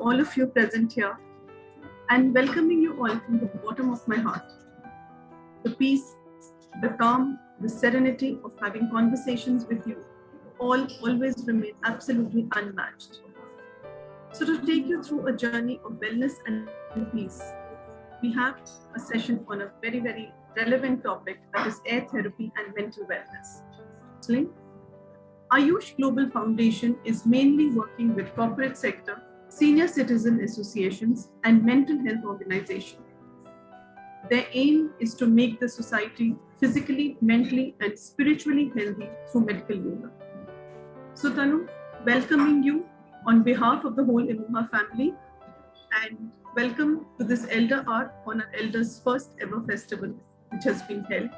all of you present here and welcoming you all from the bottom of my heart. The peace, the calm, the serenity of having conversations with you all always remain absolutely unmatched. So to take you through a journey of wellness and peace, we have a session on a very, very relevant topic, that is air therapy and mental wellness. Ayush Global Foundation is mainly working with corporate sector, senior citizen associations, and mental health organizations. Their aim is to make the society physically, mentally, and spiritually healthy through medical yoga. So Tanu, welcoming you on behalf of the whole Imuha family, and welcome to this Elder Hour on our Elders' first ever festival, which has been held.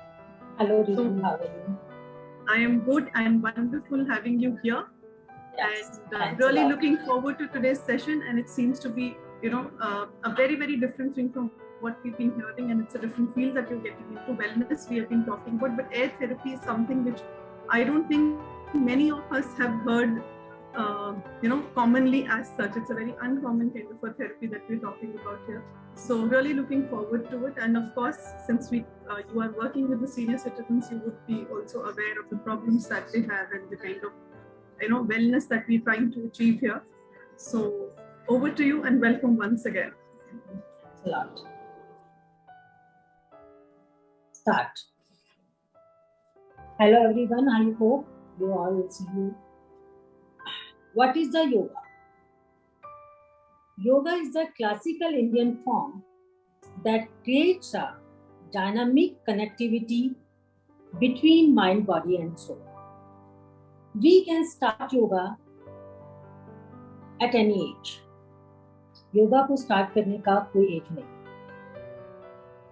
Hello, Ritu, how are you? I am good and wonderful having you here. Yes, and really looking forward to today's session, and it seems to be, a very, very different thing from what we've been hearing, and it's a different field that you're getting into. Wellness we have been talking about, but air therapy is something which I don't think many of us have heard commonly as such. It's a very uncommon kind of a therapy that we're talking about here. So really looking forward to it. And of course, since you are working with the senior citizens, you would be also aware of the problems that they have and the kind of wellness that we're trying to achieve here. So over to you and welcome once again. Thanks a lot. Start. Hello everyone, I hope you all will see you. What is the yoga? Yoga is the classical Indian form that creates a dynamic connectivity between mind, body and soul. We can start yoga at any age. Yoga को start करने का कोई as नहीं।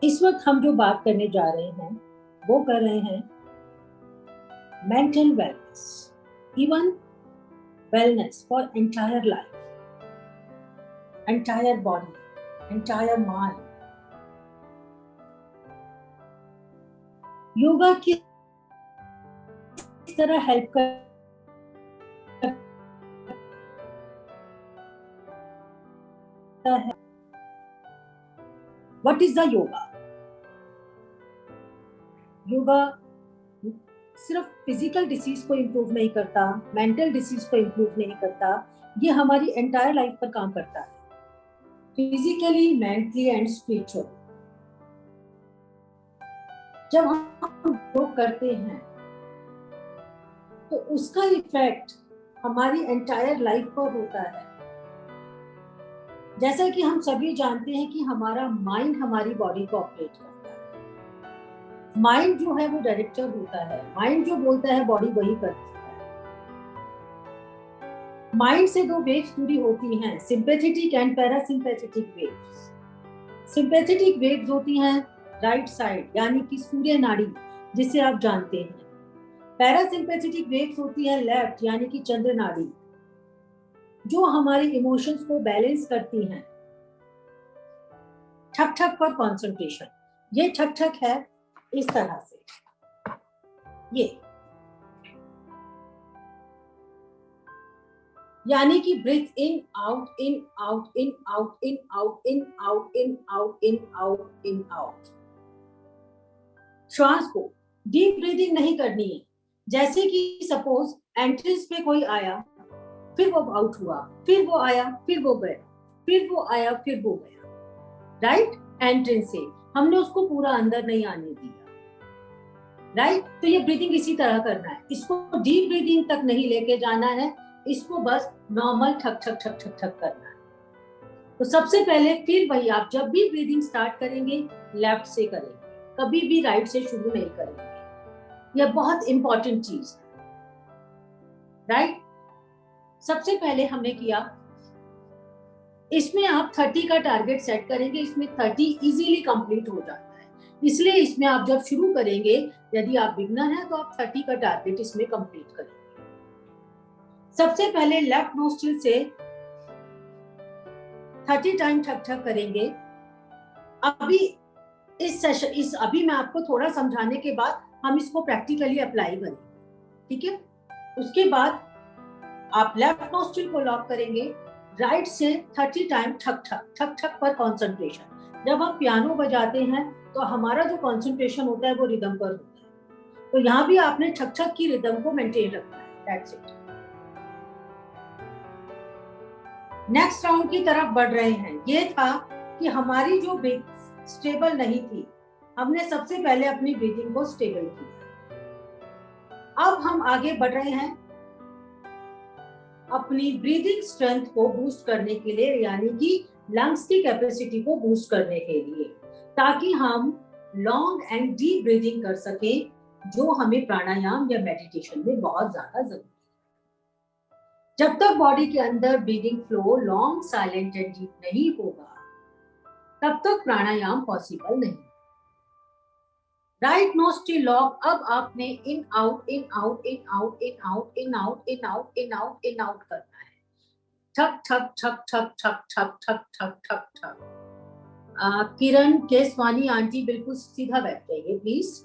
इस वक्त हम जो बात करने जा रहे हैं वो कर रहे हैं mental wellness, even wellness for entire life, entire body, entire mind. Yoga किस तरह हेल्प कर है? What is the yoga? Yoga सिर्फ फिजिकल डिसीज को इम्प्रूव नहीं करता, मेंटल डिसीज को इम्प्रूव नहीं करता, ये हमारी एंटायर लाइफ पर काम करता है, फिजिकली, मेंटली एंड स्पिरिचुअली। जब हम योग करते हैं तो उसका इफेक्ट हमारी एंटायर लाइफ पर होता है। जैसा कि हम सभी जानते हैं कि हमारा माइंड हमारी बॉडी को ऑपरेट करता है। माइंड जो है वो डायरेक्टर होता है, माइंड जो बोलता है बॉडी वही करती है। माइंड से दो वेव्स जुड़ी होती हैं, sympathetic and parasympathetic waves. Sympathetic waves होती हैं राइट साइड, यानी कि सूर्य नाड़ी, जिसे आप जानते हैं। पैरासिम्पैथेटिक वेव्स होती है लेफ्ट, यानी कि चंद्र नाड़ी, जो हमारे इमोशंस को बैलेंस करती हैं। ठक ठक पर कंसंट्रेशन, ये ठक ठक है इस तरह से, ये यानी कि breathe in out, in out, in out, in out, in out, in out, in out, in out. श्वास को डीप ब्रीदिंग नहीं करनी है। जैसे कि सपोज एंट्रेंस पे कोई आया, फिर वो आउट हुआ, फिर वो आया, फिर वो गया, फिर वो आया, फिर वो गया, राइट? एंट्रेंस से हमने उसको पूरा अंदर नहीं आने दिया, राइट? तो ये ब्रीदिंग इसी तरह करना है। इसको डीप ब्रीदिंग तक नहीं लेके जाना है, इसको बस नॉर्मल ठक ठक ठक ठक ठक करना है। तो सबसे पहले फिर वही, आप जब भी ब्रीदिंग स्टार्ट करेंगे लेफ्ट से करेंगे, कभी भी राइट से शुरू नहीं करेंगे। यह बहुत इंपॉर्टेंट चीज है, राइट? सबसे पहले हमने किया, इसमें आप 30 का टारगेट सेट करेंगे। इसमें 30 इजीली कंप्लीट हो जाता है, इसलिए इसमें आप जब शुरू करेंगे, यदि आप बिगनर हैं तो आप 30 का टारगेट इसमें कंप्लीट करेंगे। सबसे पहले लेफ्ट नोस्ट्रिल से 30 टाइम ठक ठक करेंगे। अभी इस सेशन अभी मैं आपको थोड़ा समझाने के बाद हम इसको प्रैक्टिकली अप्लाई करेंगे, ठीक है? उसके बाद आप लेफ्ट नोस्ट्रिल को लॉक करेंगे, राइट से 30 टाइम ठक ठक ठक ठक पर कंसंट्रेशन। जब हम पियानो बजाते हैं तो हमारा जो कंसंट्रेशन होता है वो रिदम पर होता है, तो यहाँ भी आपने ठक ठक की रिदम को मेंटेन रखना है। That's it. नेक्स्ट राउंड की तरफ बढ़ रहे हैं। ये था कि हमारी जो ब्रीथ स्टेबल नहीं थी, हमने सबसे पहले अपनी ब्रीथिंग को स्टेबल किया। अब हम आगे बढ़ रहे हैं अपनी ब्रीदिंग स्ट्रेंथ को बूस्ट करने के लिए, यानी कि लंग्स की कैपेसिटी को बूस्ट करने के लिए, ताकि हम लॉन्ग एंड डीप ब्रीदिंग कर सकें, जो हमें प्राणायाम या मेडिटेशन में बहुत ज्यादा जरूरी है। जब तक बॉडी के अंदर breathing flow long, silent and deep नहीं होगा, तब तक प्राणायाम पॉसिबल नहीं। Right nostril lock. अब आपने इन out in out in out in out in out in out in out in out करना है। ठक ठक ठक ठक ठक ठक ठक ठक ठक ठक। किरण केसवानी आंटी बिल्कुल सीधा बैठ जाइए प्लीज।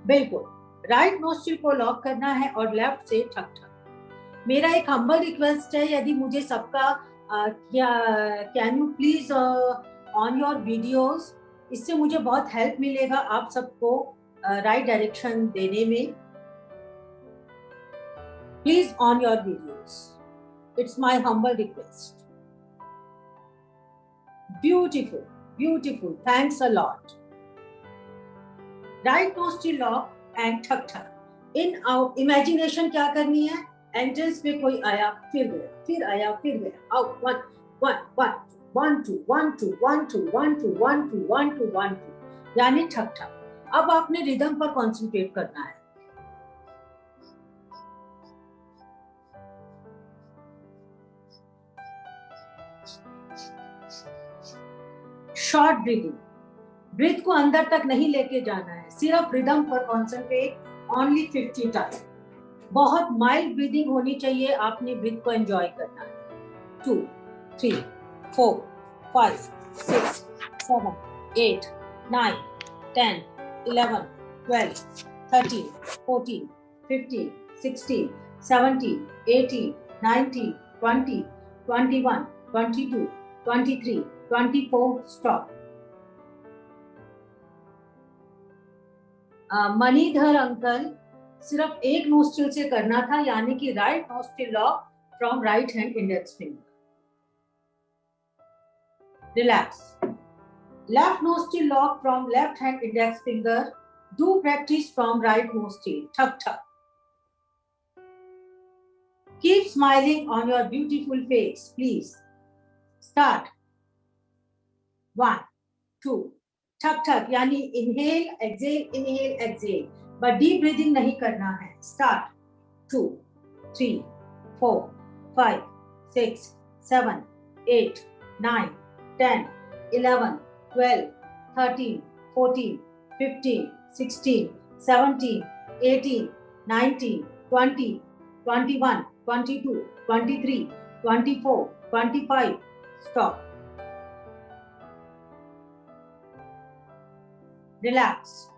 बिल्कुल राइट नोस्ट्रिल को लॉक करना है और लेफ्ट से ठक ठक। मेरा एक हम्बल रिक्वेस्ट है, यदि मुझे सबका can you please on your videos, इससे मुझे बहुत हेल्प मिलेगा आप सबको राइट डायरेक्शन देने में। Please on your videos, it's my humble request. Beautiful beautiful, thanks a lot. Right nostril lock and ठक ठक। इन आउट इमेजिनेशन क्या करनी है, एंट्रेंस पे कोई आया फिर गया, फिर आया फिर गया, आउट वन वन वन 1 2 1 2 1 2 1 2 1 2 1 2 1 2, यानी ठक ठक। अब आपने रिदम पर कंसंट्रेट करना है। शॉर्ट ब्रीदिंग, ब्रीथ को अंदर तक नहीं लेके जाना है, सिर्फ रिदम पर कंसंट्रेट ओनली 50 टाइम। बहुत माइल्ड ब्रीदिंग होनी चाहिए, आपने ब्रीथ को एंजॉय करना है। 2 3 4 5 6 7 8 9 10 11 12 13 14 15 16 17 18 19 20 21 22 23 24, stop. मणिधर अंकल, सिर्फ एक नोस्ट्रिल से करना था, यानी कि right nostril lock from right hand index finger. Relax. Left nostril lock from left hand index finger. Do practice from right nostril. ठक ठक। Keep smiling on your beautiful face, please. Start. 1 2 ठक ठक, यानी inhale exhale inhale exhale, but deep breathing नहीं करना है। Start. 2 3 4 5 6 7 8 9 10 11 12 13 14 15 16 17 18 19 20 21 22 23 24 25, stop. Relax.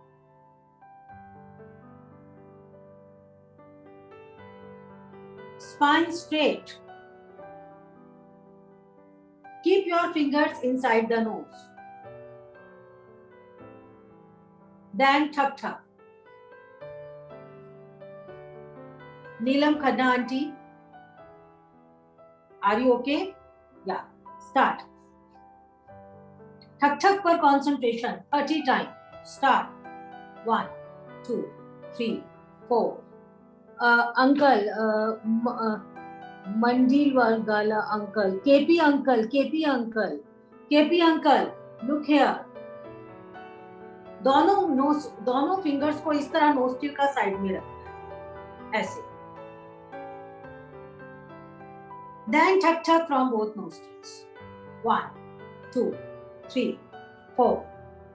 Spine straight. Keep your fingers inside the nose. Then thak thak. Neelam Khanna auntie, are you okay? Yeah. Start. Thak thak पर concentration 30 times. Start. 1 2 3 4. Uncle, Mandilwala uncle, KP uncle, KP uncle, KP uncle, look here. दोनों fingers को इस तरह nostril का side में रखना है, ऐसे। Then thak thak from both nostrils. 1 2 3 4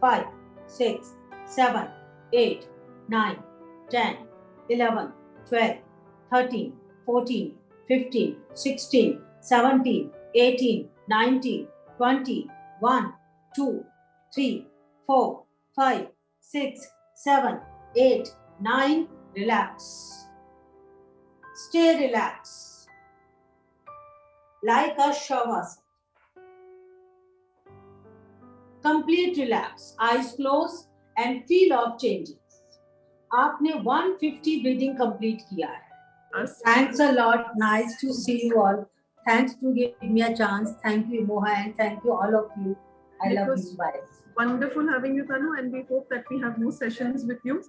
5 6 7 8 9 10 11 12 13 14 15 16 17 18 19 20 1 2 3 4 5 6 7 8 9. Relax. Stay relaxed. like a shavasana. Complete relax, eyes closed and feel of changes. आपने 150 breathing complete किया है. Thanks a lot. Nice to see you all. Thanks to give me a chance. Thank you, Moha, and thank you all of you. I love you. Bye. Wonderful having you, Tanu, and we hope that we have more sessions with you.